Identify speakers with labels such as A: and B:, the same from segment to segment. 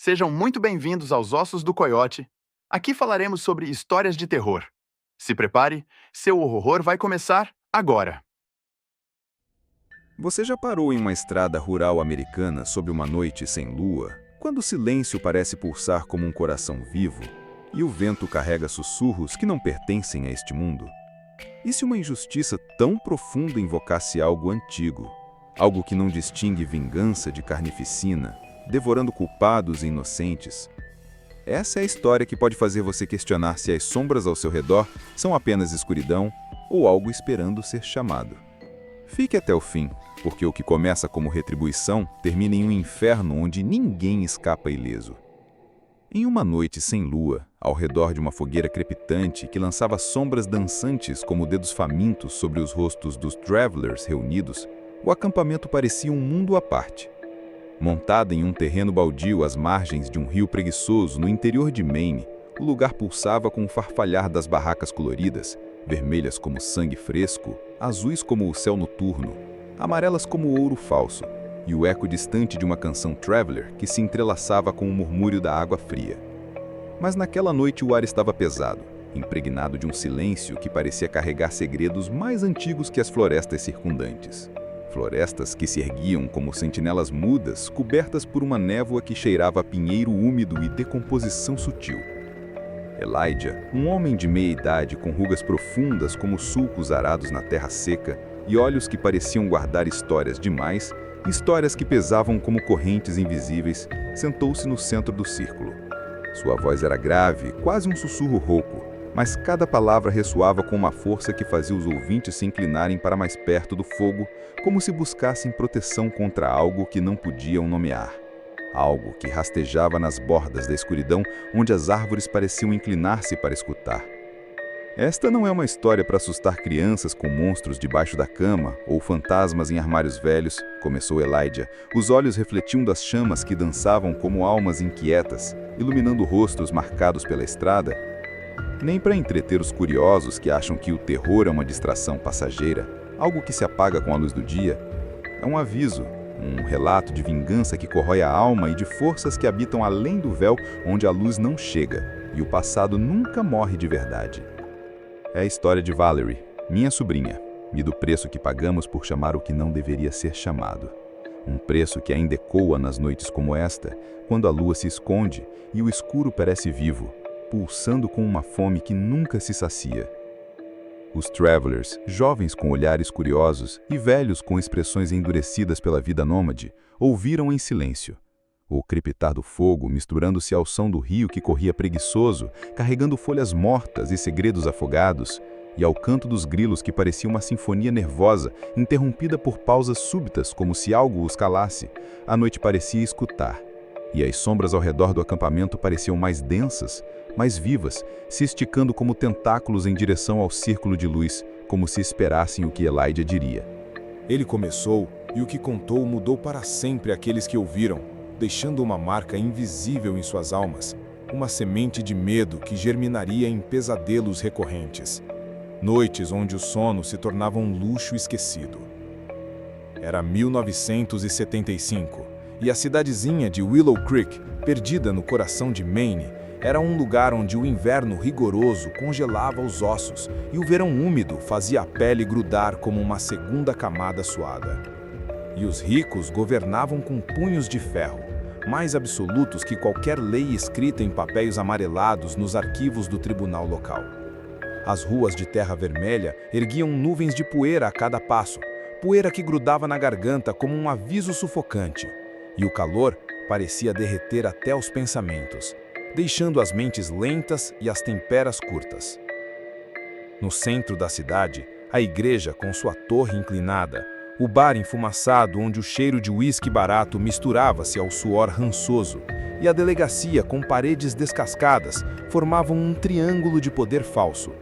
A: Sejam muito bem-vindos aos Ossos do Coiote. Aqui falaremos sobre histórias de terror. Se prepare, seu horror vai começar agora.
B: Você já parou em uma estrada rural americana sob uma noite sem lua, quando o silêncio parece pulsar como um coração vivo e o vento carrega sussurros que não pertencem a este mundo? E se uma injustiça tão profunda invocasse algo antigo, algo que não distingue vingança de carnificina, devorando culpados e inocentes? Essa é a história que pode fazer você questionar se as sombras ao seu redor são apenas escuridão ou algo esperando ser chamado. Fique até o fim, porque o que começa como retribuição termina em um inferno onde ninguém escapa ileso. Em uma noite sem lua, ao redor de uma fogueira crepitante que lançava sombras dançantes como dedos famintos sobre os rostos dos travelers reunidos, o acampamento parecia um mundo à parte. Montada em um terreno baldio às margens de um rio preguiçoso no interior de Maine, o lugar pulsava com o farfalhar das barracas coloridas, vermelhas como sangue fresco, azuis como o céu noturno, amarelas como ouro falso, e o eco distante de uma canção Traveler que se entrelaçava com o murmúrio da água fria. Mas naquela noite o ar estava pesado, impregnado de um silêncio que parecia carregar segredos mais antigos que as florestas circundantes. Florestas que se erguiam como sentinelas mudas, cobertas por uma névoa que cheirava a pinheiro úmido e decomposição sutil. Elijah, um homem de meia-idade com rugas profundas como sulcos arados na terra seca e olhos que pareciam guardar histórias demais, histórias que pesavam como correntes invisíveis, sentou-se no centro do círculo. Sua voz era grave, quase um sussurro rouco, mas cada palavra ressoava com uma força que fazia os ouvintes se inclinarem para mais perto do fogo, como se buscassem proteção contra algo que não podiam nomear. Algo que rastejava nas bordas da escuridão, onde as árvores pareciam inclinar-se para escutar. Esta não é uma história para assustar crianças com monstros debaixo da cama ou fantasmas em armários velhos, começou Elijah. Os olhos refletiam das chamas que dançavam como almas inquietas, iluminando rostos marcados pela estrada. Nem para entreter os curiosos que acham que o terror é uma distração passageira, algo que se apaga com a luz do dia. É um aviso, um relato de vingança que corrói a alma e de forças que habitam além do véu onde a luz não chega e o passado nunca morre de verdade. É a história de Valerie, minha sobrinha, e do preço que pagamos por chamar o que não deveria ser chamado. Um preço que ainda ecoa nas noites como esta, quando a lua se esconde e o escuro parece vivo, pulsando com uma fome que nunca se sacia. Os travelers, jovens com olhares curiosos e velhos com expressões endurecidas pela vida nômade, ouviram em silêncio. O crepitar do fogo misturando-se ao som do rio que corria preguiçoso, carregando folhas mortas e segredos afogados, e ao canto dos grilos que parecia uma sinfonia nervosa, interrompida por pausas súbitas como se algo os calasse, a noite parecia escutar. E as sombras ao redor do acampamento pareciam mais densas, mais vivas, se esticando como tentáculos em direção ao círculo de luz, como se esperassem o que Elijah diria.
C: Ele começou, e o que contou mudou para sempre aqueles que ouviram, deixando uma marca invisível em suas almas, uma semente de medo que germinaria em pesadelos recorrentes. Noites onde o sono se tornava um luxo esquecido. Era 1975, e a cidadezinha de Willow Creek, perdida no coração de Maine, era um lugar onde o inverno rigoroso congelava os ossos e o verão úmido fazia a pele grudar como uma segunda camada suada. E os ricos governavam com punhos de ferro, mais absolutos que qualquer lei escrita em papéis amarelados nos arquivos do tribunal local. As ruas de terra vermelha erguiam nuvens de poeira a cada passo, poeira que grudava na garganta como um aviso sufocante, e o calor parecia derreter até os pensamentos, deixando as mentes lentas e as têmperas curtas. No centro da cidade, a igreja com sua torre inclinada, o bar enfumaçado onde o cheiro de uísque barato misturava-se ao suor rançoso, e a delegacia com paredes descascadas formavam um triângulo de poder falso,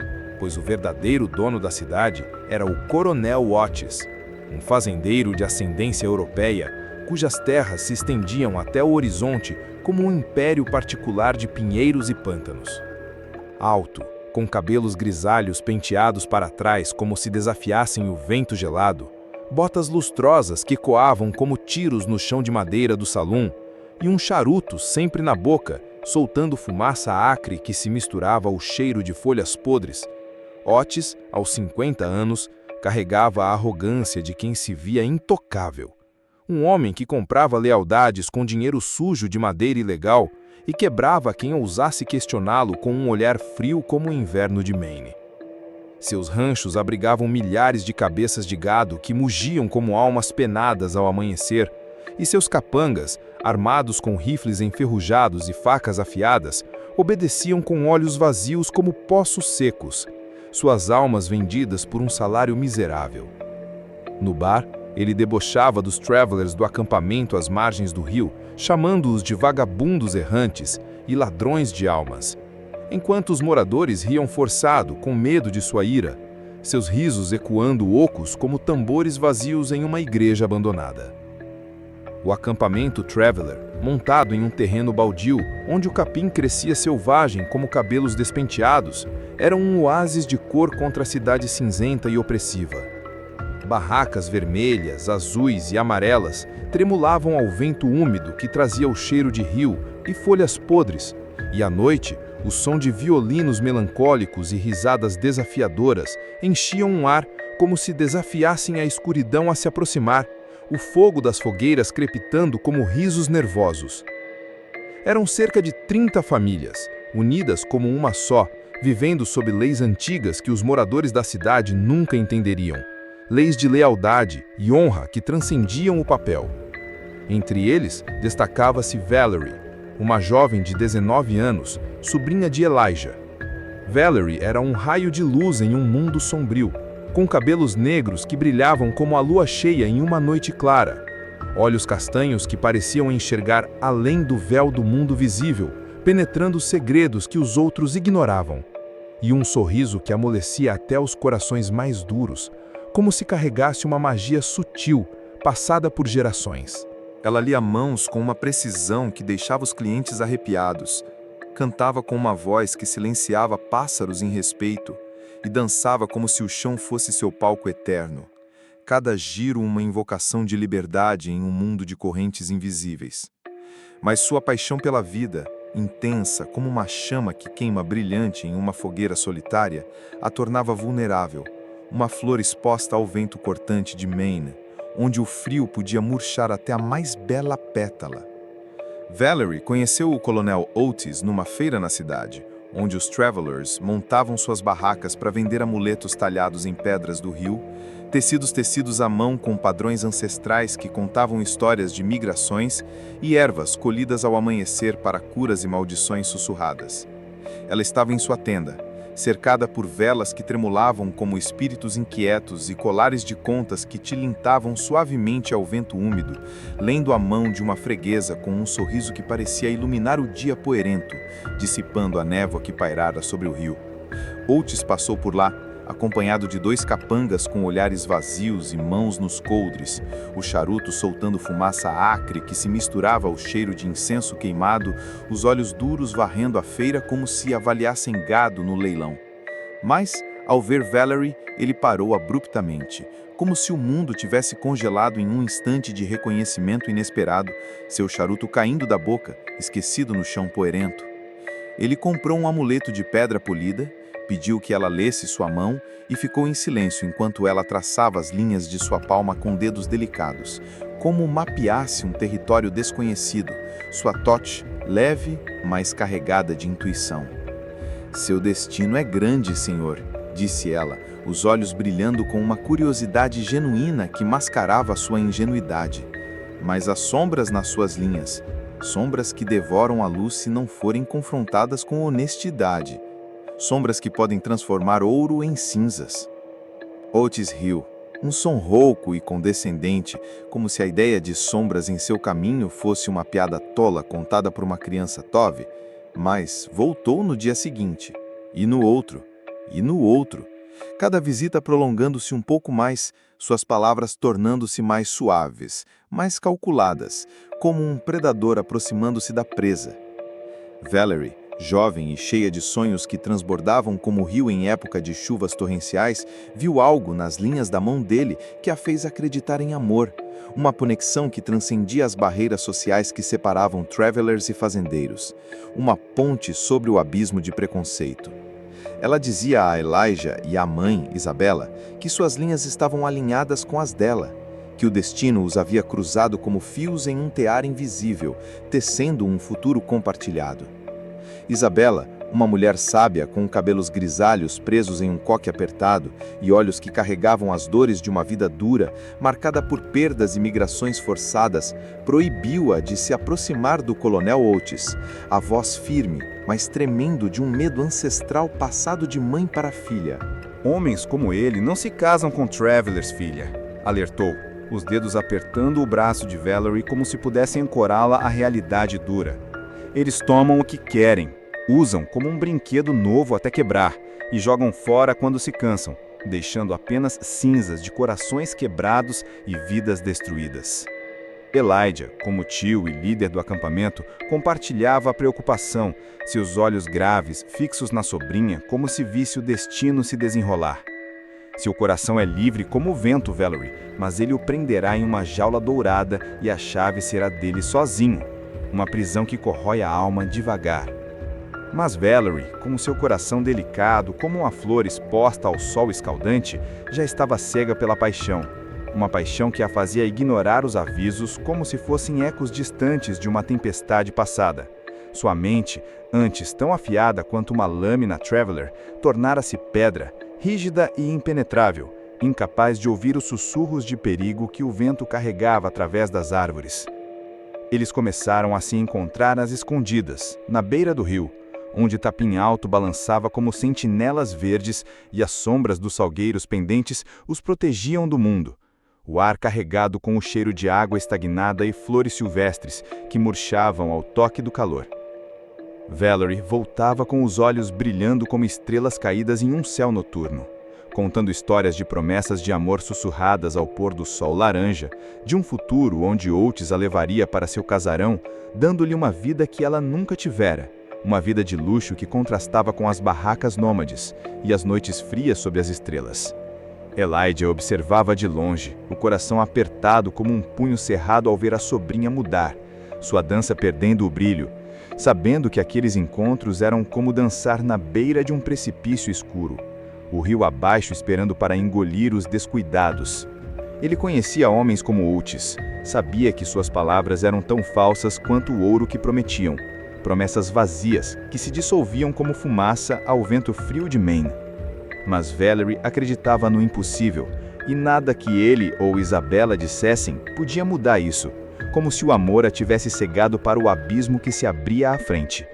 C: pois o verdadeiro dono da cidade era o Coronel Otis, um fazendeiro de ascendência europeia, cujas terras se estendiam até o horizonte como um império particular de pinheiros e pântanos. Alto, com cabelos grisalhos penteados para trás como se desafiassem o vento gelado, botas lustrosas que coavam como tiros no chão de madeira do salão, e um charuto sempre na boca, soltando fumaça acre que se misturava ao cheiro de folhas podres. Otis, aos 50 anos, carregava a arrogância de quem se via intocável. Um homem que comprava lealdades com dinheiro sujo de madeira ilegal e quebrava quem ousasse questioná-lo com um olhar frio como o inverno de Maine. Seus ranchos abrigavam milhares de cabeças de gado que mugiam como almas penadas ao amanhecer, e seus capangas, armados com rifles enferrujados e facas afiadas, obedeciam com olhos vazios como poços secos, suas almas vendidas por um salário miserável. No bar, ele debochava dos travelers do acampamento às margens do rio, chamando-os de vagabundos errantes e ladrões de almas. Enquanto os moradores riam forçado, com medo de sua ira, seus risos ecoando ocos como tambores vazios em uma igreja abandonada. O acampamento Traveler, montado em um terreno baldio, onde o capim crescia selvagem como cabelos despenteados, era um oásis de cor contra a cidade cinzenta e opressiva. Barracas vermelhas, azuis e amarelas tremulavam ao vento úmido que trazia o cheiro de rio e folhas podres, e à noite, o som de violinos melancólicos e risadas desafiadoras enchiam um ar como se desafiassem a escuridão a se aproximar, o fogo das fogueiras crepitando como risos nervosos. Eram cerca de 30 famílias, unidas como uma só, vivendo sob leis antigas que os moradores da cidade nunca entenderiam. Leis de lealdade e honra que transcendiam o papel. Entre eles, destacava-se Valerie, uma jovem de 19 anos, sobrinha de Elijah. Valerie era um raio de luz em um mundo sombrio, com cabelos negros que brilhavam como a lua cheia em uma noite clara, olhos castanhos que pareciam enxergar além do véu do mundo visível, penetrando segredos que os outros ignoravam, e um sorriso que amolecia até os corações mais duros, como se carregasse uma magia sutil, passada por gerações.
B: Ela lia mãos com uma precisão que deixava os clientes arrepiados, cantava com uma voz que silenciava pássaros em respeito e dançava como se o chão fosse seu palco eterno. Cada giro uma invocação de liberdade em um mundo de correntes invisíveis. Mas sua paixão pela vida, intensa como uma chama que queima brilhante em uma fogueira solitária, a tornava vulnerável, uma flor exposta ao vento cortante de Maine, onde o frio podia murchar até a mais bela pétala. Valerie conheceu o coronel Otis numa feira na cidade, onde os travelers montavam suas barracas para vender amuletos talhados em pedras do rio, tecidos à mão com padrões ancestrais que contavam histórias de migrações e ervas colhidas ao amanhecer para curas e maldições sussurradas. Ela estava em sua tenda, cercada por velas que tremulavam como espíritos inquietos e colares de contas que tilintavam suavemente ao vento úmido, lendo a mão de uma freguesa com um sorriso que parecia iluminar o dia poerento, dissipando a névoa que pairara sobre o rio. Otis passou por lá, acompanhado de 2 capangas com olhares vazios e mãos nos coldres, o charuto soltando fumaça acre que se misturava ao cheiro de incenso queimado, os olhos duros varrendo a feira como se avaliassem gado no leilão. Mas, ao ver Valerie, ele parou abruptamente, como se o mundo tivesse congelado em um instante de reconhecimento inesperado, seu charuto caindo da boca, esquecido no chão poerento. Ele comprou um amuleto de pedra polida, pediu que ela lesse sua mão e ficou em silêncio enquanto ela traçava as linhas de sua palma com dedos delicados, como mapeasse um território desconhecido, sua toche leve, mas carregada de intuição. Seu destino é grande, senhor, disse ela, os olhos brilhando com uma curiosidade genuína que mascarava sua ingenuidade. Mas há sombras nas suas linhas, sombras que devoram a luz se não forem confrontadas com honestidade. Sombras que podem transformar ouro em cinzas. Otis riu, um som rouco e condescendente, como se a ideia de sombras em seu caminho fosse uma piada tola contada por uma criança tove, mas voltou no dia seguinte, e no outro, cada visita prolongando-se um pouco mais, suas palavras tornando-se mais suaves, mais calculadas, como um predador aproximando-se da presa. Valerie, Jovem e cheia de sonhos que transbordavam como o rio em época de chuvas torrenciais, viu algo nas linhas da mão dele que a fez acreditar em amor, uma conexão que transcendia as barreiras sociais que separavam travelers e fazendeiros, uma ponte sobre o abismo de preconceito. Ela dizia a Elijah e à mãe, Isabela, que suas linhas estavam alinhadas com as dela, que o destino os havia cruzado como fios em um tear invisível, tecendo um futuro compartilhado. Isabela, uma mulher sábia com cabelos grisalhos presos em um coque apertado e olhos que carregavam as dores de uma vida dura, marcada por perdas e migrações forçadas, proibiu-a de se aproximar do coronel Oates, a voz firme, mas tremendo de um medo ancestral passado de mãe para filha.
D: Homens como ele não se casam com travelers, filha, alertou, os dedos apertando o braço de Valerie como se pudessem ancorá-la à realidade dura. Eles tomam o que querem, usam como um brinquedo novo até quebrar e jogam fora quando se cansam, deixando apenas cinzas de corações quebrados e vidas destruídas. Elijah, como tio e líder do acampamento, compartilhava a preocupação, seus olhos graves fixos na sobrinha como se visse o destino se desenrolar. Seu coração é livre como o vento, Valerie, mas ele o prenderá em uma jaula dourada e a chave será dele sozinho, uma prisão que corrói a alma devagar. Mas Valerie, com seu coração delicado como uma flor exposta ao sol escaldante, já estava cega pela paixão, uma paixão que a fazia ignorar os avisos como se fossem ecos distantes de uma tempestade passada. Sua mente, antes tão afiada quanto uma lâmina traveler, tornara-se pedra, rígida e impenetrável, incapaz de ouvir os sussurros de perigo que o vento carregava através das árvores. Eles começaram a se encontrar às escondidas, na beira do rio, onde Tapim Alto balançava como sentinelas verdes e as sombras dos salgueiros pendentes os protegiam do mundo. O ar carregado com o cheiro de água estagnada e flores silvestres que murchavam ao toque do calor. Valerie voltava com os olhos brilhando como estrelas caídas em um céu noturno, contando histórias de promessas de amor sussurradas ao pôr do sol laranja, de um futuro onde Oates a levaria para seu casarão, dando-lhe uma vida que ela nunca tivera, uma vida de luxo que contrastava com as barracas nômades e as noites frias sob as estrelas. Elijah observava de longe, o coração apertado como um punho cerrado ao ver a sobrinha mudar, sua dança perdendo o brilho, sabendo que aqueles encontros eram como dançar na beira de um precipício escuro, o rio abaixo esperando para engolir os descuidados. Ele conhecia homens como Oates, sabia que suas palavras eram tão falsas quanto o ouro que prometiam, promessas vazias que se dissolviam como fumaça ao vento frio de Maine. Mas Valerie acreditava no impossível, e nada que ele ou Isabela dissessem podia mudar isso, como se o amor a tivesse cegado para o abismo que se abria à frente.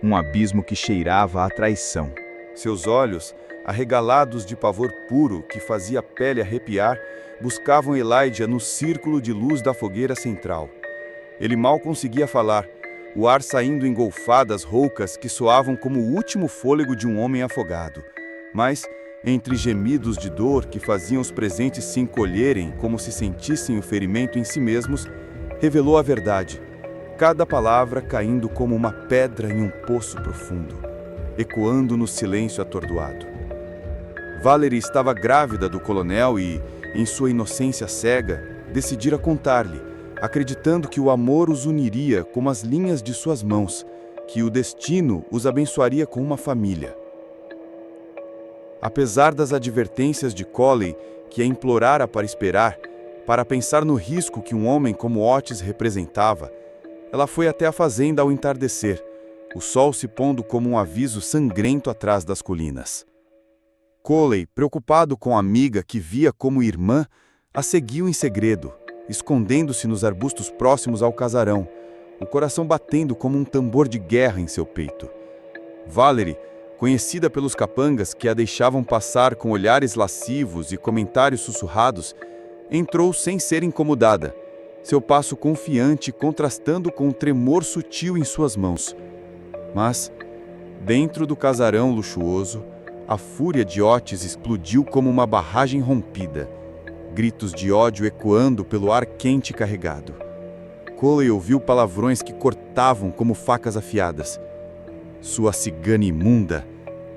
D: Um abismo que cheirava a traição.
C: Seus olhos, arregalados de pavor puro que fazia a pele arrepiar, buscavam Elijah no círculo de luz da fogueira central. Ele mal conseguia falar, o ar saindo em golfadas roucas que soavam como o último fôlego de um homem afogado. Mas, entre gemidos de dor que faziam os presentes se encolherem como se sentissem o ferimento em si mesmos, revelou a verdade, cada palavra caindo como uma pedra em um poço profundo, ecoando no silêncio atordoado. Valerie estava grávida do coronel e, em sua inocência cega, decidira contar-lhe, acreditando que o amor os uniria como as linhas de suas mãos, que o destino os abençoaria com uma família. Apesar das advertências de Coley, que a implorara para esperar, para pensar no risco que um homem como Oates representava, ela foi até a fazenda ao entardecer, o sol se pondo como um aviso sangrento atrás das colinas. Coley, preocupado com a amiga que via como irmã, a seguiu em segredo, escondendo-se nos arbustos próximos ao casarão, o coração batendo como um tambor de guerra em seu peito. Valerie, conhecida pelos capangas que a deixavam passar com olhares lascivos e comentários sussurrados, entrou sem ser incomodada, seu passo confiante contrastando com o tremor sutil em suas mãos. Mas, dentro do casarão luxuoso, a fúria de Oates explodiu como uma barragem rompida, gritos de ódio ecoando pelo ar quente e carregado. Coley ouviu palavrões que cortavam como facas afiadas.
E: Sua cigana imunda!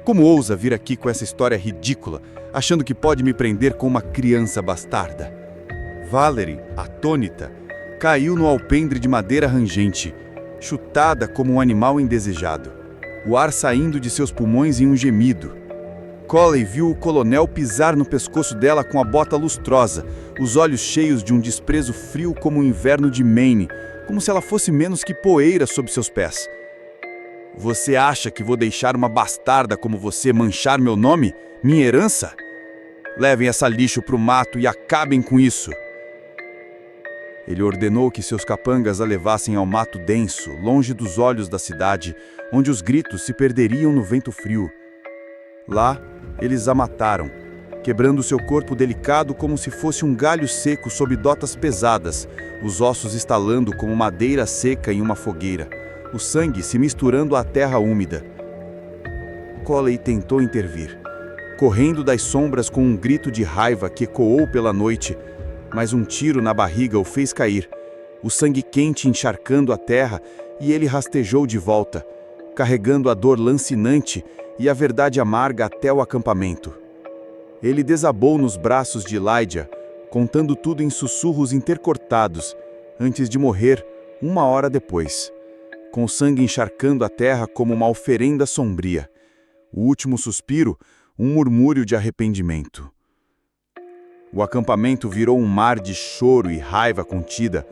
E: Como ousa vir aqui com essa história ridícula, achando que pode me prender com uma criança bastarda? Valerie, atônita, caiu no alpendre de madeira rangente, chutada como um animal indesejado, o ar saindo de seus pulmões em um gemido. Coley viu o coronel pisar no pescoço dela com a bota lustrosa, os olhos cheios de um desprezo frio como o inverno de Maine, como se ela fosse menos que poeira sob seus pés. Você acha que vou deixar uma bastarda como você manchar meu nome, minha herança? Levem essa lixo pro mato e acabem com isso. Ele ordenou que seus capangas a levassem ao mato denso, longe dos olhos da cidade, onde os gritos se perderiam no vento frio. Lá, eles a mataram, quebrando seu corpo delicado como se fosse um galho seco sob dotas pesadas, os ossos estalando como madeira seca em uma fogueira, o sangue se misturando à terra úmida. Coley tentou intervir, correndo das sombras com um grito de raiva que ecoou pela noite, mas um tiro na barriga o fez cair, o sangue quente encharcando a terra, e ele rastejou de volta, carregando a dor lancinante e a verdade amarga até o acampamento. Ele desabou nos braços de Elijah, contando tudo em sussurros intercortados, antes de morrer 1 hora depois, com o sangue encharcando a terra como uma oferenda sombria. O último suspiro, um murmúrio de arrependimento. O acampamento virou um mar de choro e raiva contida,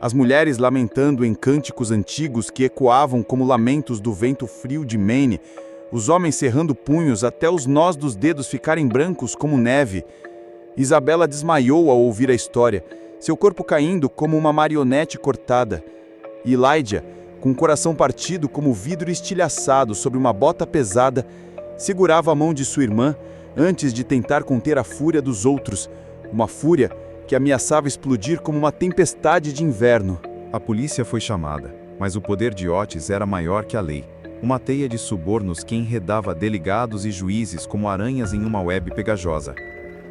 E: as mulheres lamentando em cânticos antigos que ecoavam como lamentos do vento frio de Maine, os homens cerrando punhos até os nós dos dedos ficarem brancos como neve. Isabela desmaiou ao ouvir a história, seu corpo caindo como uma marionete cortada. Elijah, com o coração partido como vidro estilhaçado sobre uma bota pesada, segurava a mão de sua irmã antes de tentar conter a fúria dos outros, uma fúria que ameaçava explodir como uma tempestade de inverno.
B: A polícia foi chamada, mas o poder de Otis era maior que a lei. Uma teia de subornos que enredava delegados e juízes como aranhas em uma web pegajosa.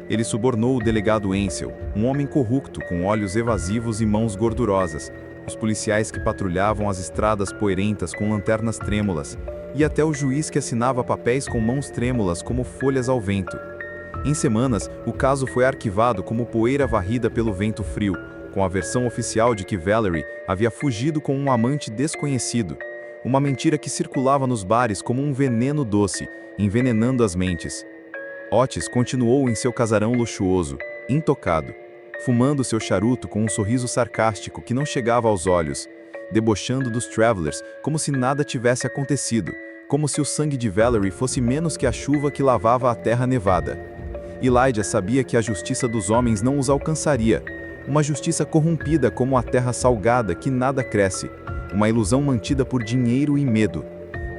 B: Ele subornou o delegado Ansel, um homem corrupto com olhos evasivos e mãos gordurosas, os policiais que patrulhavam as estradas poeirentas com lanternas trêmulas, e até o juiz que assinava papéis com mãos trêmulas como folhas ao vento. Em semanas, o caso foi arquivado como poeira varrida pelo vento frio, com a versão oficial de que Valerie havia fugido com um amante desconhecido, uma mentira que circulava nos bares como um veneno doce, envenenando as mentes. Otis continuou em seu casarão luxuoso, intocado, fumando seu charuto com um sorriso sarcástico que não chegava aos olhos, debochando dos Travelers como se nada tivesse acontecido, como se o sangue de Valerie fosse menos que a chuva que lavava a terra nevada. Elijah sabia que a justiça dos homens não os alcançaria, uma justiça corrompida como a terra salgada que nada cresce, uma ilusão mantida por dinheiro e medo.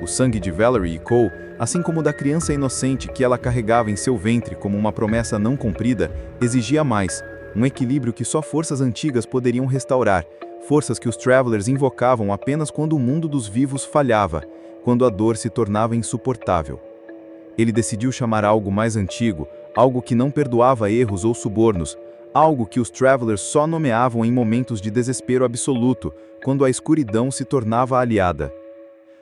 B: O sangue de Valerie e Cole, assim como o da criança inocente que ela carregava em seu ventre como uma promessa não cumprida, exigia mais, um equilíbrio que só forças antigas poderiam restaurar, forças que os Travelers invocavam apenas quando o mundo dos vivos falhava, quando a dor se tornava insuportável. Ele decidiu chamar algo mais antigo, algo que não perdoava erros ou subornos, algo que os Travelers só nomeavam em momentos de desespero absoluto, quando a escuridão se tornava aliada.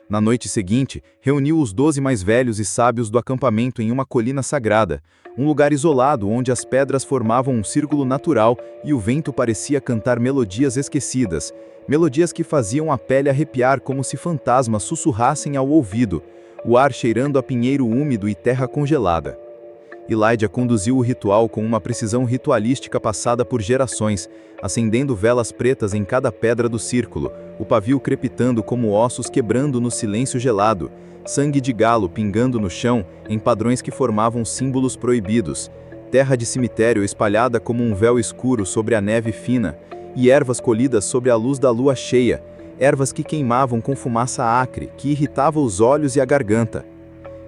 B: Na noite seguinte, reuniu os 12 mais velhos e sábios do acampamento em uma colina sagrada, um lugar isolado onde as pedras formavam um círculo natural e o vento parecia cantar melodias esquecidas, melodias que faziam a pele arrepiar como se fantasmas sussurrassem ao ouvido, o ar cheirando a pinheiro úmido e terra congelada. Elijah conduziu o ritual com uma precisão ritualística passada por gerações, acendendo velas pretas em cada pedra do círculo, o pavio crepitando como ossos quebrando no silêncio gelado, sangue de galo pingando no chão em padrões que formavam símbolos proibidos, terra de cemitério espalhada como um véu escuro sobre a neve fina, e ervas colhidas sobre a luz da lua cheia, ervas que queimavam com fumaça acre, que irritava os olhos e a garganta.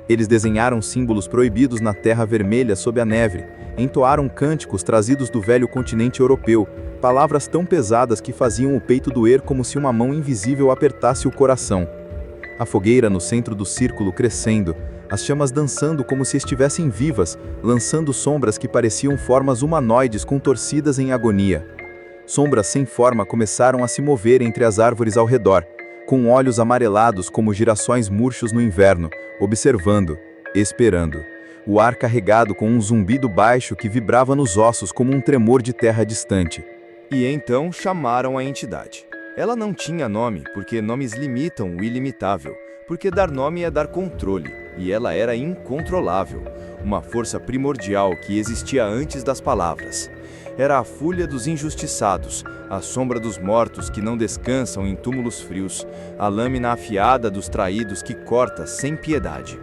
B: Eles desenharam símbolos proibidos na terra vermelha sob a neve, entoaram cânticos trazidos do velho continente europeu, palavras tão pesadas que faziam o peito doer como se uma mão invisível apertasse o coração. A fogueira no centro do círculo crescendo, as chamas dançando como se estivessem vivas, lançando sombras que pareciam formas humanoides contorcidas em agonia. Sombras sem forma começaram a se mover entre as árvores ao redor, com olhos amarelados como girassóis murchos no inverno, observando, esperando. O ar carregado com um zumbido baixo que vibrava nos ossos como um tremor de terra distante.
D: E então chamaram a entidade. Ela não tinha nome, porque nomes limitam o ilimitável, porque dar nome é dar controle, e ela era incontrolável, uma força primordial que existia antes das palavras. Era a fúria dos injustiçados, a sombra dos mortos que não descansam em túmulos frios, a lâmina afiada dos traídos que corta sem piedade.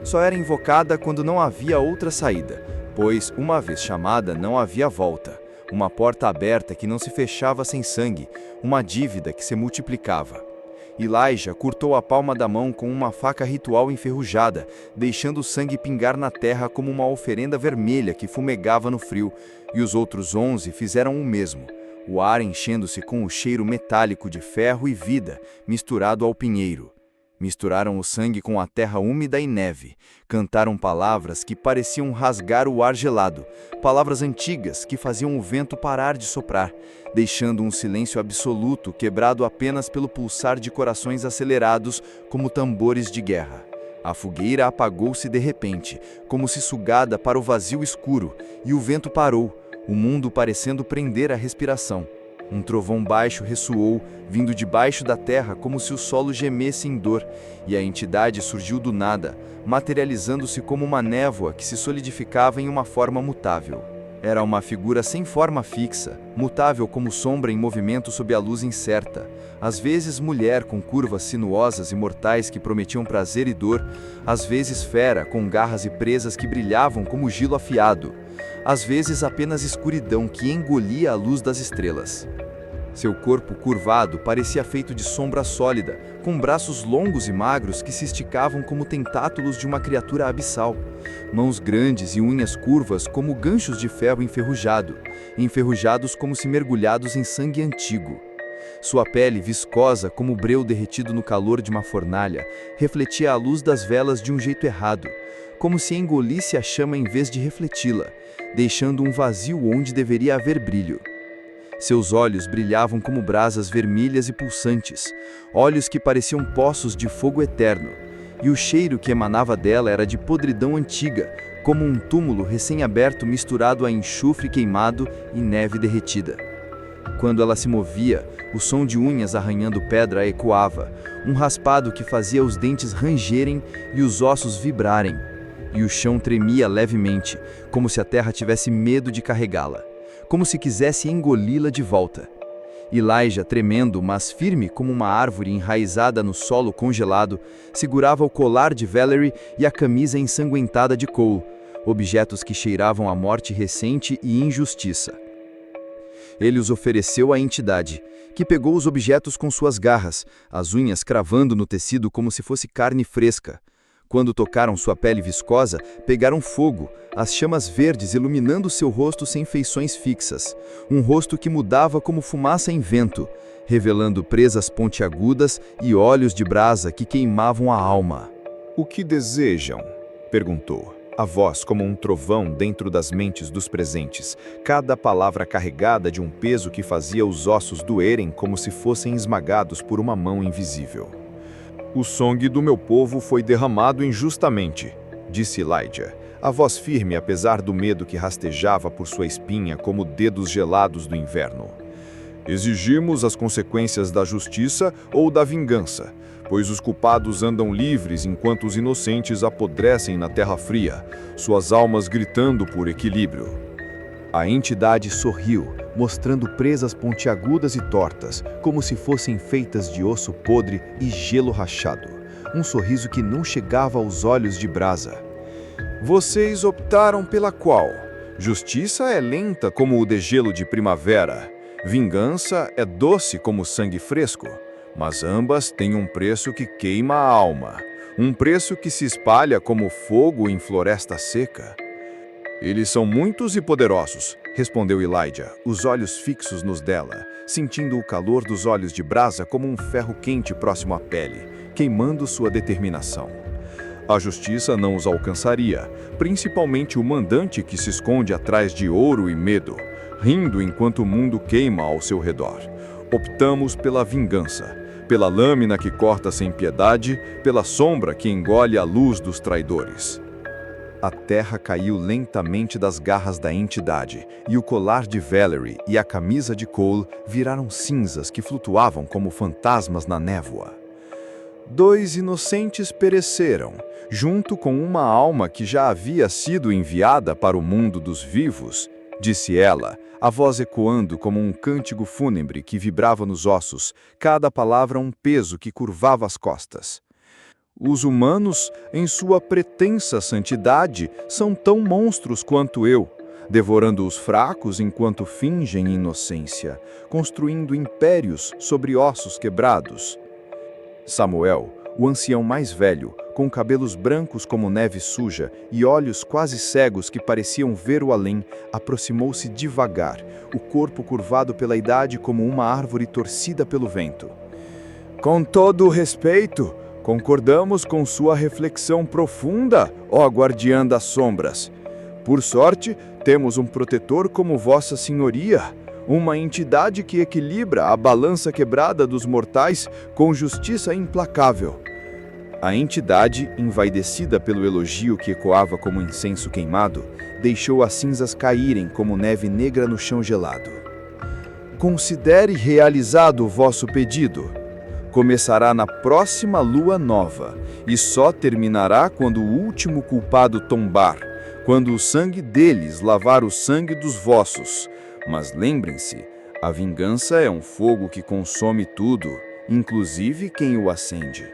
D: Só era invocada quando não havia outra saída, pois, uma vez chamada, não havia volta. Uma porta aberta que não se fechava sem sangue, uma dívida que se multiplicava. Elijah cortou a palma da mão com uma faca ritual enferrujada, deixando o sangue pingar na terra como uma oferenda vermelha que fumegava no frio, e os outros 11 fizeram o mesmo, o ar enchendo-se com o cheiro metálico de ferro e vida, misturado ao pinheiro. Misturaram o sangue com a terra úmida e neve. Cantaram palavras que pareciam rasgar o ar gelado. Palavras antigas que faziam o vento parar de soprar, deixando um silêncio absoluto quebrado apenas pelo pulsar de corações acelerados como tambores de guerra. A fogueira apagou-se de repente, como se sugada para o vazio escuro, e o vento parou, o mundo parecendo prender a respiração. Um trovão baixo ressoou, vindo debaixo da terra como se o solo gemesse em dor, e a entidade surgiu do nada, materializando-se como uma névoa que se solidificava em uma forma mutável. Era uma figura sem forma fixa, mutável como sombra em movimento sob a luz incerta, às vezes mulher com curvas sinuosas e mortais que prometiam prazer e dor, às vezes fera com garras e presas que brilhavam como gilo afiado, às vezes apenas escuridão que engolia a luz das estrelas. Seu corpo curvado parecia feito de sombra sólida, com braços longos e magros que se esticavam como tentáculos de uma criatura abissal, mãos grandes e unhas curvas como ganchos de ferro enferrujados como se mergulhados em sangue antigo. Sua pele, viscosa como breu derretido no calor de uma fornalha, refletia a luz das velas de um jeito errado, como se engolisse a chama em vez de refleti-la, deixando um vazio onde deveria haver brilho. Seus olhos brilhavam como brasas vermelhas e pulsantes, olhos que pareciam poços de fogo eterno, e o cheiro que emanava dela era de podridão antiga, como um túmulo recém-aberto misturado a enxofre queimado e neve derretida. Quando ela se movia, o som de unhas arranhando pedra ecoava, um raspado que fazia os dentes rangerem e os ossos vibrarem, e o chão tremia levemente, como se a terra tivesse medo de carregá-la, como se quisesse engoli-la de volta. Elijah, tremendo, mas firme como uma árvore enraizada no solo congelado, segurava o colar de Valerie e a camisa ensanguentada de Cole, objetos que cheiravam a morte recente e injustiça. Ele os ofereceu à entidade, que pegou os objetos com suas garras, as unhas cravando no tecido como se fosse carne fresca. Quando tocaram sua pele viscosa, pegaram fogo, as chamas verdes iluminando seu rosto sem feições fixas, um rosto que mudava como fumaça em vento, revelando presas pontiagudas e olhos de brasa que queimavam a alma.
C: "O que desejam?" perguntou, a voz como um trovão dentro das mentes dos presentes, cada palavra carregada de um peso que fazia os ossos doerem como se fossem esmagados por uma mão invisível. "O sangue do meu povo foi derramado injustamente", disse Elijah, a voz firme apesar do medo que rastejava por sua espinha como dedos gelados do inverno. "Exigimos as consequências da justiça ou da vingança, pois os culpados andam livres enquanto os inocentes apodrecem na terra fria, suas almas gritando por equilíbrio." A entidade sorriu, mostrando presas pontiagudas e tortas, como se fossem feitas de osso podre e gelo rachado. Um sorriso que não chegava aos olhos de brasa. "Vocês optaram pela qual? Justiça é lenta como o degelo de primavera. Vingança é doce como sangue fresco. Mas ambas têm um preço que queima a alma. Um preço que se espalha como fogo em floresta seca." "Eles são muitos e poderosos", respondeu Elijah, os olhos fixos nos dela, sentindo o calor dos olhos de brasa como um ferro quente próximo à pele, queimando sua determinação. "A justiça não os alcançaria, principalmente o mandante que se esconde atrás de ouro e medo, rindo enquanto o mundo queima ao seu redor. Optamos pela vingança,
B: pela lâmina que corta sem piedade, pela sombra que engole a luz dos traidores. A terra caiu lentamente das garras da entidade, e o colar de Valerie e a camisa de Cole viraram cinzas que flutuavam como fantasmas na névoa. 2 inocentes pereceram, junto com uma alma que já havia sido enviada para o mundo dos vivos, disse ela, a voz ecoando como um cântico fúnebre que vibrava nos ossos, cada palavra um peso que curvava as costas. Os humanos, em sua pretensa santidade, são tão monstros quanto eu, devorando os fracos enquanto fingem inocência, construindo impérios sobre ossos quebrados. Samuel, o ancião mais velho, com cabelos brancos como neve suja e olhos quase cegos que pareciam ver o além, aproximou-se devagar, o corpo curvado pela idade como uma árvore torcida pelo vento. Com todo o respeito, concordamos com sua reflexão profunda, ó guardiã das sombras. Por sorte, temos um protetor como Vossa Senhoria, uma entidade que equilibra a balança quebrada dos mortais com justiça implacável. A entidade, envaidecida pelo elogio que ecoava como incenso queimado, deixou as cinzas caírem como neve negra no chão gelado. Considere realizado o vosso pedido. Começará na próxima lua nova, e só terminará quando o último culpado tombar, quando o sangue deles lavar o sangue dos vossos. Mas lembrem-se, a vingança é um fogo que consome tudo, inclusive quem o acende.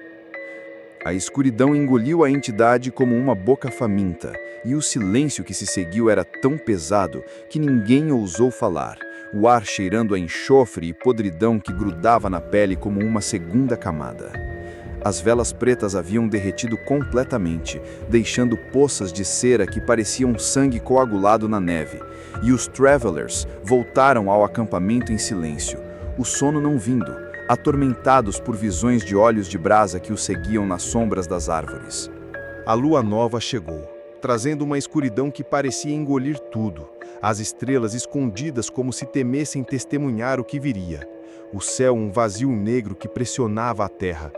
B: A escuridão engoliu a entidade como uma boca faminta, e o silêncio que se seguiu era tão pesado que ninguém ousou falar, o ar cheirando a enxofre e podridão que grudava na pele como uma segunda camada. As velas pretas haviam derretido completamente, deixando poças de cera que pareciam sangue coagulado na neve, e os Travelers voltaram ao acampamento em silêncio, o sono não vindo, atormentados por visões de olhos de brasa que os seguiam nas sombras das árvores.
C: A lua nova chegou, trazendo uma escuridão que parecia engolir tudo, as estrelas escondidas como se temessem testemunhar o que viria, o céu um vazio negro que pressionava a terra.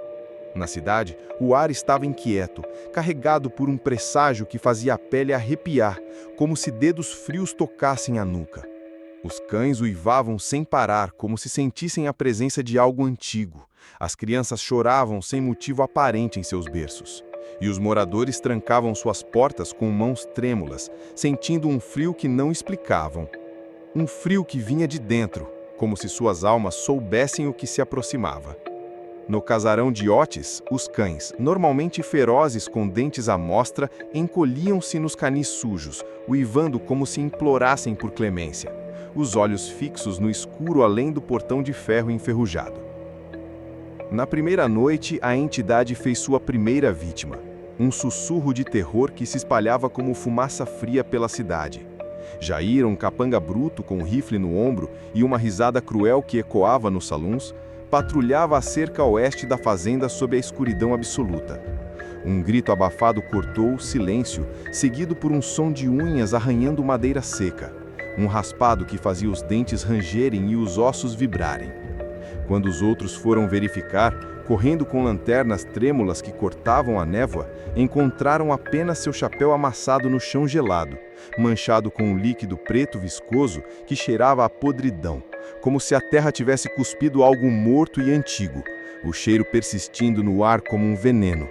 C: Na cidade, o ar estava inquieto, carregado por um presságio que fazia a pele arrepiar, como se dedos frios tocassem a nuca. Os cães uivavam sem parar, como se sentissem a presença de algo antigo. As crianças choravam sem motivo aparente em seus berços. E os moradores trancavam suas portas com mãos trêmulas, sentindo um frio que não explicavam. Um frio que vinha de dentro, como se suas almas soubessem o que se aproximava. No casarão de Otis, os cães, normalmente ferozes com dentes à mostra, encolhiam-se nos canis sujos, uivando como se implorassem por clemência, os olhos fixos no escuro além do portão de ferro enferrujado. Na primeira noite, a entidade fez sua primeira vítima, um sussurro de terror que se espalhava como fumaça fria pela cidade. Jair, um capanga bruto com um rifle no ombro e uma risada cruel que ecoava nos saluns, patrulhava a cerca oeste da fazenda sob a escuridão absoluta. Um grito abafado cortou o silêncio, seguido por um som de unhas arranhando madeira seca, um raspado que fazia os dentes rangerem e os ossos vibrarem. Quando os outros foram verificar, correndo com lanternas trêmulas que cortavam a névoa, encontraram apenas seu chapéu amassado no chão gelado, manchado com um líquido preto viscoso que cheirava a podridão, como se a terra tivesse cuspido algo morto e antigo, o cheiro persistindo no ar como um veneno.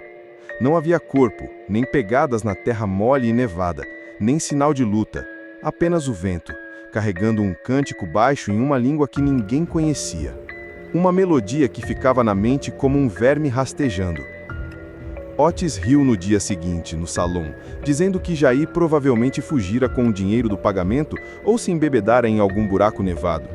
C: Não havia corpo, nem pegadas na terra mole e nevada, nem sinal de luta, apenas o vento, carregando um cântico baixo em uma língua que ninguém conhecia. Uma melodia que ficava na mente como um verme rastejando. Otis riu no dia seguinte, no salão, dizendo que Jair provavelmente fugira com o dinheiro do pagamento ou se embebedara em algum buraco nevado.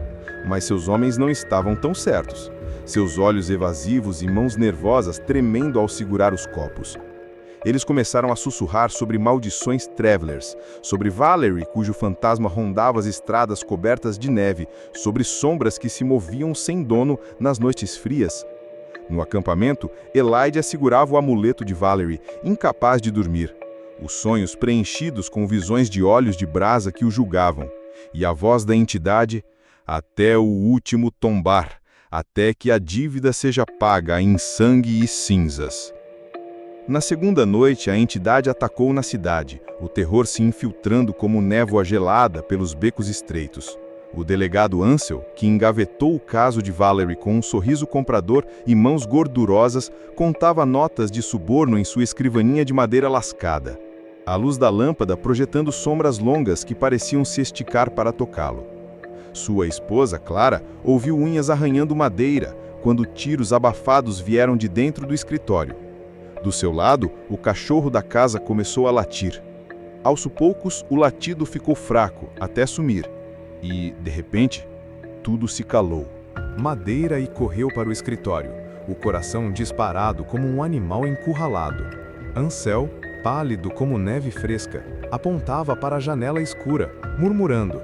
C: Mas seus homens não estavam tão certos. Seus olhos evasivos e mãos nervosas tremendo ao segurar os copos. Eles começaram a sussurrar sobre maldições Travelers, sobre Valerie, cujo fantasma rondava as estradas cobertas de neve, sobre sombras que se moviam sem dono nas noites frias. No acampamento, Elijah segurava o amuleto de Valerie, incapaz de dormir. Os sonhos preenchidos com visões de olhos de brasa que o julgavam. E a voz da entidade, até o último tombar, até que a dívida seja paga em sangue e cinzas. Na segunda noite, a entidade atacou na cidade, o terror se infiltrando como névoa gelada pelos becos estreitos. O delegado Ansel, que engavetou o caso de Valerie com um sorriso comprador e mãos gordurosas, contava notas de suborno em sua escrivaninha de madeira lascada. A luz da lâmpada projetando sombras longas que pareciam se esticar para tocá-lo. Sua esposa, Clara, ouviu unhas arranhando madeira, quando tiros abafados vieram de dentro do escritório. Do seu lado, o cachorro da casa começou a latir. Aos poucos, o latido ficou fraco, até sumir. E, de repente, tudo se calou. Madeira e correu para o escritório, o coração disparado como um animal encurralado. Ansel, pálido como neve fresca, apontava para a janela escura, murmurando: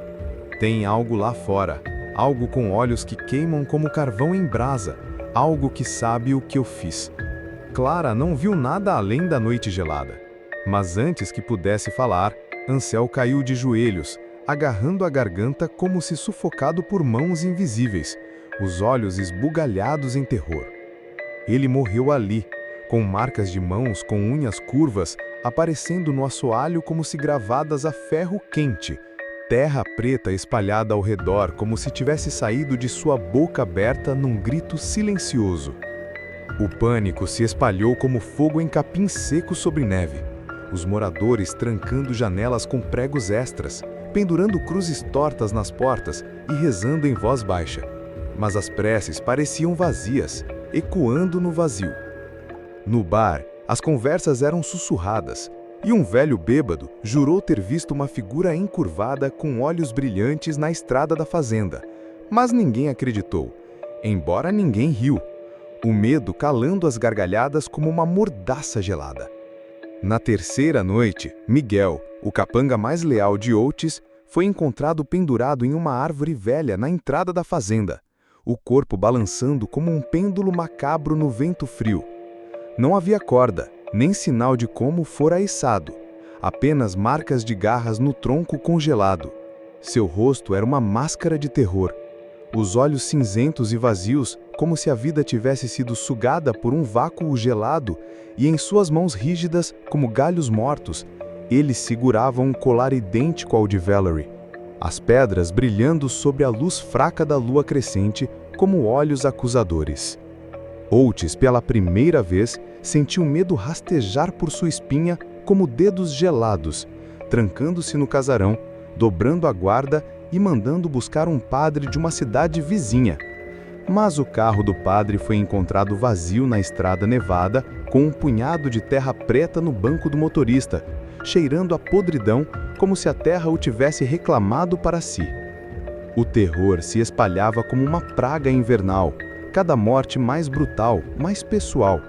C: "Tem algo lá fora, algo com olhos que queimam como carvão em brasa, algo que sabe o que eu fiz." Clara não viu nada além da noite gelada. Mas antes que pudesse falar, Ansel caiu de joelhos, agarrando a garganta como se sufocado por mãos invisíveis, os olhos esbugalhados em terror. Ele morreu ali, com marcas de mãos com unhas curvas aparecendo no assoalho como se gravadas a ferro quente, terra preta espalhada ao redor como se tivesse saído de sua boca aberta num grito silencioso. O pânico se espalhou como fogo em capim seco sobre neve. Os moradores trancando janelas com pregos extras, pendurando cruzes tortas nas portas e rezando em voz baixa. Mas as preces pareciam vazias, ecoando no vazio. No bar, as conversas eram sussurradas, e um velho bêbado jurou ter visto uma figura encurvada com olhos brilhantes na estrada da fazenda. Mas ninguém acreditou, embora ninguém riu. O medo calando as gargalhadas como uma mordaça gelada. Na terceira noite, Miguel, o capanga mais leal de Oates, foi encontrado pendurado em uma árvore velha na entrada da fazenda, o corpo balançando como um pêndulo macabro no vento frio. Não havia corda, nem sinal de como fora içado, apenas marcas de garras no tronco congelado. Seu rosto era uma máscara de terror. Os olhos cinzentos e vazios, como se a vida tivesse sido sugada por um vácuo gelado, e em suas mãos rígidas, como galhos mortos, ele segurava um colar idêntico ao de Valerie. As pedras brilhando sobre a luz fraca da lua crescente, como olhos acusadores. Oates, pela primeira vez, sentiu medo rastejar por sua espinha como dedos gelados, trancando-se no casarão, dobrando a guarda e mandando buscar um padre de uma cidade vizinha. Mas o carro do padre foi encontrado vazio na estrada nevada, com um punhado de terra preta no banco do motorista, cheirando a podridão como se a terra o tivesse reclamado para si. O terror se espalhava como uma praga invernal, cada morte mais brutal, mais pessoal,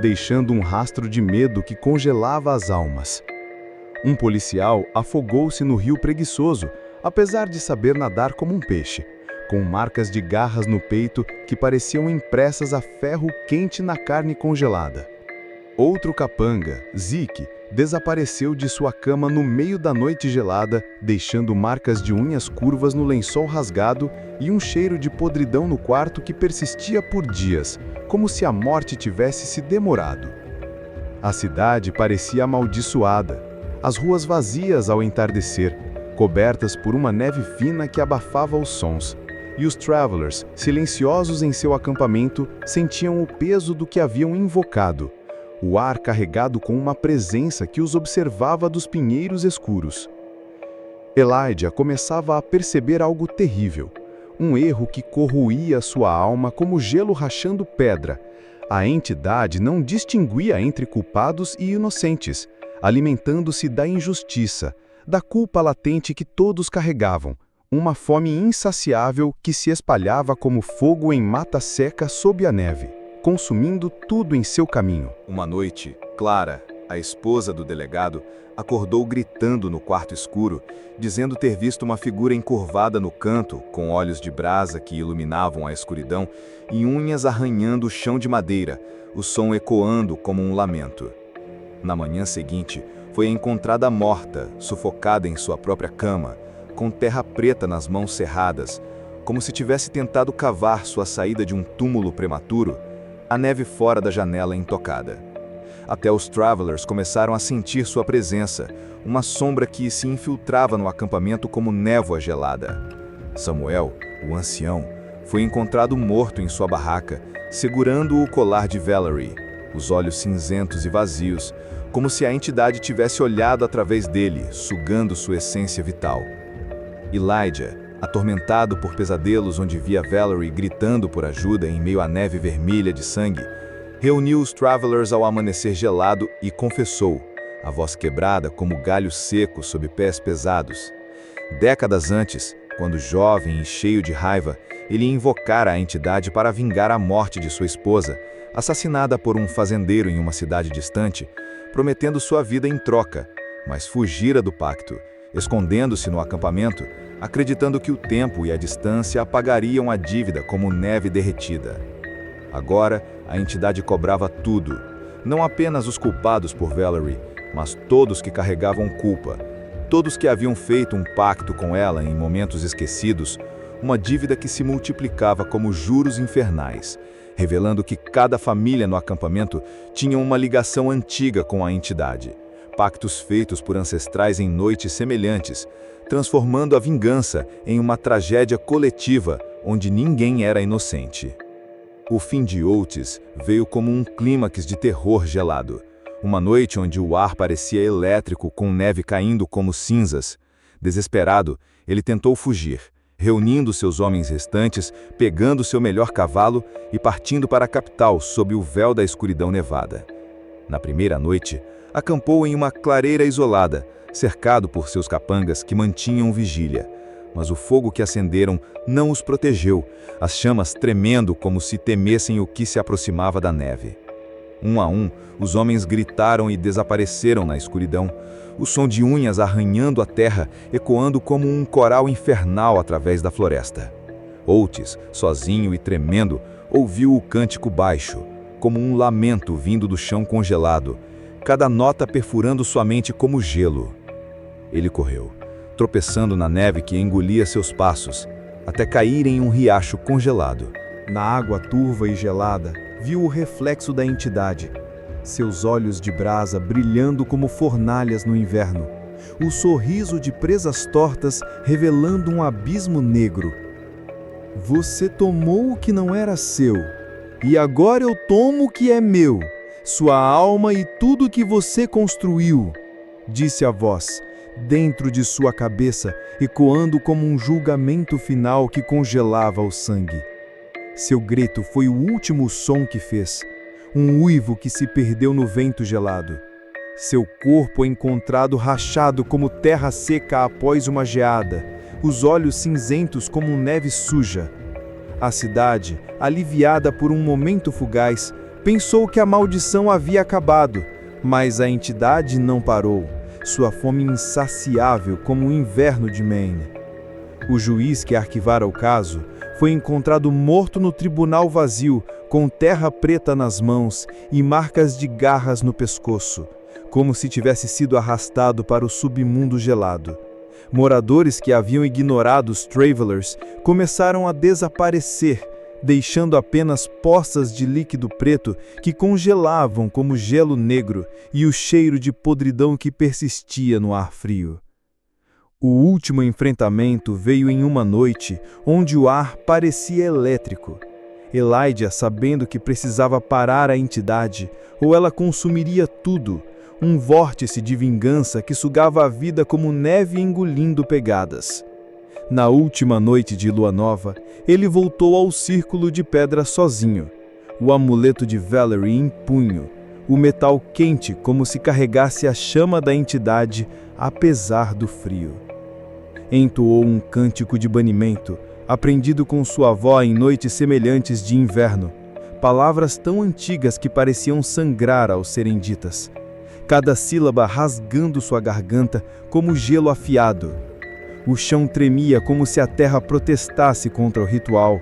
C: deixando um rastro de medo que congelava as almas. Um policial afogou-se no rio preguiçoso, apesar de saber nadar como um peixe, com marcas de garras no peito que pareciam impressas a ferro quente na carne congelada. Outro capanga, Zeke, desapareceu de sua cama no meio da noite gelada, deixando marcas de unhas curvas no lençol rasgado e um cheiro de podridão no quarto que persistia por dias, como se a morte tivesse se demorado. A cidade parecia amaldiçoada, as ruas vazias ao entardecer, cobertas por uma neve fina que abafava os sons, e os Travelers, silenciosos em seu acampamento, sentiam o peso do que haviam invocado, o ar carregado com uma presença que os observava dos pinheiros escuros. Elijah começava a perceber algo terrível, um erro que corroía sua alma como gelo rachando pedra. A entidade não distinguia entre culpados e inocentes, alimentando-se da injustiça, da culpa latente que todos carregavam, uma fome insaciável que se espalhava como fogo em mata seca sob a neve, consumindo tudo em seu caminho.
B: Uma noite, Clara, a esposa do delegado, acordou gritando no quarto escuro, dizendo ter visto uma figura encurvada no canto, com olhos de brasa que iluminavam a escuridão e unhas arranhando o chão de madeira, o som ecoando como um lamento. Na manhã seguinte, foi encontrada morta, sufocada em sua própria cama, com terra preta nas mãos cerradas, como se tivesse tentado cavar sua saída de um túmulo prematuro, a neve fora da janela intocada. Até os Travelers começaram a sentir sua presença, uma sombra que se infiltrava no acampamento como névoa gelada. Samuel, o ancião, foi encontrado morto em sua barraca, segurando o colar de Valerie, os olhos cinzentos e vazios, como se a entidade tivesse olhado através dele, sugando sua essência vital. Elijah, atormentado por pesadelos onde via Valerie gritando por ajuda em meio à neve vermelha de sangue, reuniu os Travelers ao amanhecer gelado e confessou, a voz quebrada como galho seco sob pés pesados. Décadas antes, quando jovem e cheio de raiva, ele invocara a entidade para vingar a morte de sua esposa, assassinada por um fazendeiro em uma cidade distante, prometendo sua vida em troca, mas fugira do pacto, escondendo-se no acampamento, acreditando que o tempo e a distância apagariam a dívida como neve derretida. Agora, a entidade cobrava tudo, não apenas os culpados por Valerie, mas todos que carregavam culpa, todos que haviam feito um pacto com ela em momentos esquecidos, uma dívida que se multiplicava como juros infernais, revelando que cada família no acampamento tinha uma ligação antiga com a entidade, pactos feitos por ancestrais em noites semelhantes, transformando a vingança em uma tragédia coletiva onde ninguém era inocente. O fim de Otis veio como um clímax de terror gelado. Uma noite onde o ar parecia elétrico com neve caindo como cinzas. Desesperado, ele tentou fugir, reunindo seus homens restantes, pegando seu melhor cavalo e partindo para a capital sob o véu da escuridão nevada. Na primeira noite, acampou em uma clareira isolada, cercado por seus capangas que mantinham vigília. Mas o fogo que acenderam não os protegeu, as chamas tremendo como se temessem o que se aproximava da neve. Um a um, os homens gritaram e desapareceram na escuridão, o som de unhas arranhando a terra, ecoando como um coral infernal através da floresta. Otis, sozinho e tremendo, ouviu o cântico baixo, como um lamento vindo do chão congelado, cada nota perfurando sua mente como gelo. Ele correu, tropeçando na neve que engolia seus passos, até cair em um riacho congelado.
C: Na água turva e gelada, viu o reflexo da entidade, seus olhos de brasa brilhando como fornalhas no inverno, o sorriso de presas tortas revelando um abismo negro. Você tomou o que não era seu, e agora eu tomo o que é meu, sua alma e tudo que você construiu, disse a voz, dentro de sua cabeça, ecoando como um julgamento final que congelava o sangue. Seu grito foi o último som que fez, um uivo que se perdeu no vento gelado. Seu corpo encontrado rachado como terra seca após uma geada, os olhos cinzentos como neve suja. A cidade, aliviada por um momento fugaz, pensou que a maldição havia acabado, mas a entidade não parou, sua fome insaciável como o inverno de Maine. O juiz que arquivara o caso foi encontrado morto no tribunal vazio, com terra preta nas mãos e marcas de garras no pescoço, como se tivesse sido arrastado para o submundo gelado. Moradores que haviam ignorado os Travelers começaram a desaparecer, deixando apenas poças de líquido preto que congelavam como gelo negro e o cheiro de podridão que persistia no ar frio. O último enfrentamento veio em uma noite onde o ar parecia elétrico. Elijah, sabendo que precisava parar a entidade, ou ela consumiria tudo, um vórtice de vingança que sugava a vida como neve engolindo pegadas. Na última noite de lua nova, ele voltou ao círculo de pedra sozinho, o amuleto de Valerie em punho, o metal quente como se carregasse a chama da entidade, apesar do frio. Entoou um cântico de banimento, aprendido com sua avó em noites semelhantes de inverno, palavras tão antigas que pareciam sangrar ao serem ditas, cada sílaba rasgando sua garganta como gelo afiado. O chão tremia como se a terra protestasse contra o ritual,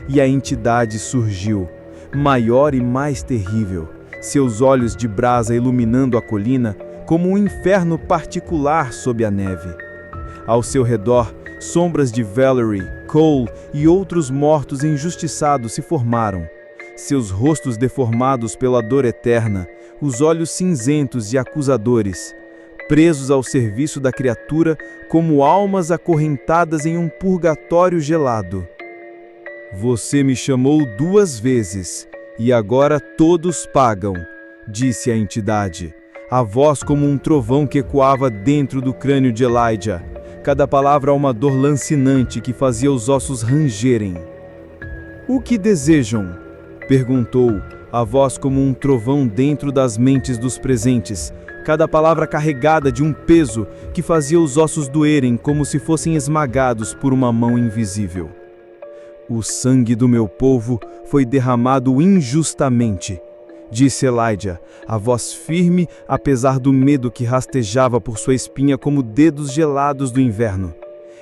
C: e a entidade surgiu, maior e mais terrível, seus olhos de brasa iluminando a colina como um inferno particular sob a neve. Ao seu redor, sombras de Valerie,
F: Cole e outros mortos injustiçados se formaram. Seus rostos deformados pela dor eterna, os olhos cinzentos e acusadores, presos ao serviço da criatura como almas acorrentadas em um purgatório gelado. Você me chamou 2 vezes, e agora todos pagam, disse a entidade, a voz como um trovão que ecoava dentro do crânio de Elijah, cada palavra uma dor lancinante que fazia os ossos rangerem. O que desejam? Perguntou, a voz como um trovão dentro das mentes dos presentes, cada palavra carregada de um peso que fazia os ossos doerem como se fossem esmagados por uma mão invisível. O sangue do meu povo foi derramado injustamente, disse Elijah, a voz firme apesar do medo que rastejava por sua espinha como dedos gelados do inverno.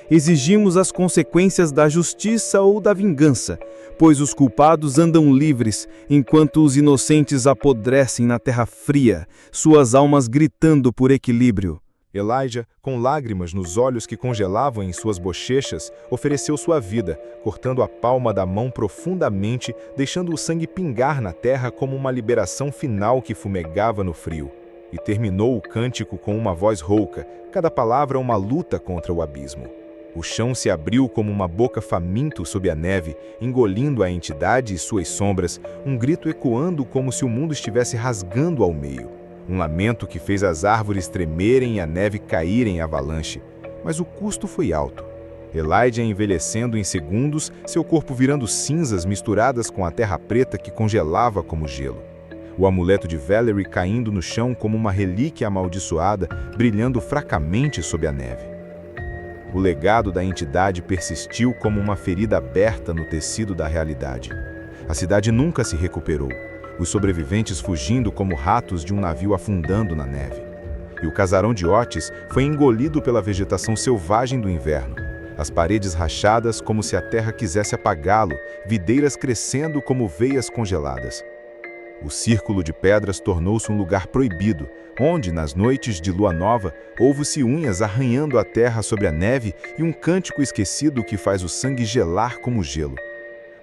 F: Exigimos as consequências da justiça ou da vingança, pois os culpados andam livres, enquanto os inocentes apodrecem na terra fria, suas almas gritando por equilíbrio.
C: Elijah, com lágrimas nos olhos que congelavam em suas bochechas, ofereceu sua vida, cortando a palma da mão profundamente, deixando o sangue pingar na terra como uma liberação final que fumegava no frio. E terminou o cântico com uma voz rouca, cada palavra uma luta contra o abismo. O chão se abriu como uma boca faminto sob a neve, engolindo a entidade e suas sombras, um grito ecoando como se o mundo estivesse rasgando ao meio. Um lamento que fez as árvores tremerem e a neve cair em avalanche. Mas o custo foi alto. Elijah envelhecendo em segundos, seu corpo virando cinzas misturadas com a terra preta que congelava como gelo. O amuleto de Valerie caindo no chão como uma relíquia amaldiçoada, brilhando fracamente sob a neve. O legado da entidade persistiu como uma ferida aberta no tecido da realidade. A cidade nunca se recuperou, os sobreviventes fugindo como ratos de um navio afundando na neve. E o casarão de Otis foi engolido pela vegetação selvagem do inverno. As paredes rachadas como se a terra quisesse apagá-lo, videiras crescendo como veias congeladas. O círculo de pedras tornou-se um lugar proibido, onde, nas noites de lua nova, ouve-se unhas arranhando a terra sobre a neve e um cântico esquecido que faz o sangue gelar como gelo.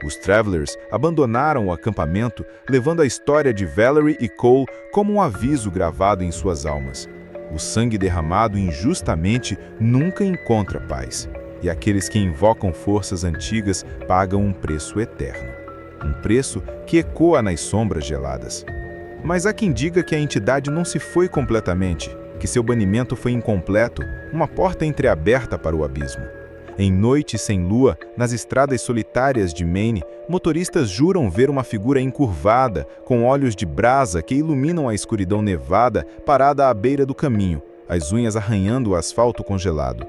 C: Os Travelers abandonaram o acampamento, levando a história de Valerie e Cole como um aviso gravado em suas almas. O sangue derramado injustamente nunca encontra paz, e aqueles que invocam forças antigas pagam um preço eterno. Um preço que ecoa nas sombras geladas. Mas há quem diga que a entidade não se foi completamente, que seu banimento foi incompleto, uma porta entreaberta para o abismo. Em noites sem lua, nas estradas solitárias de Maine, motoristas juram ver uma figura encurvada, com olhos de brasa que iluminam a escuridão nevada, parada à beira do caminho, as unhas arranhando o asfalto congelado.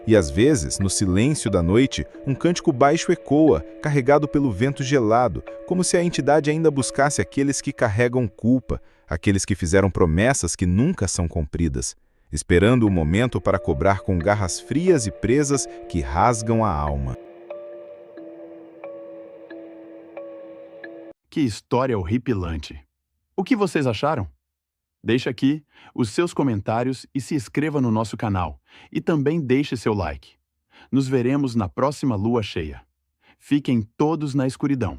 C: E às vezes, no silêncio da noite, um cântico baixo ecoa, carregado pelo vento gelado, como se a entidade ainda buscasse aqueles que carregam culpa, aqueles que fizeram promessas que nunca são cumpridas, esperando o momento para cobrar com garras frias e presas que rasgam a alma.
A: Que história horripilante! O que vocês acharam? Deixe aqui os seus comentários e se inscreva no nosso canal. E também deixe seu like. Nos veremos na próxima lua cheia. Fiquem todos na escuridão.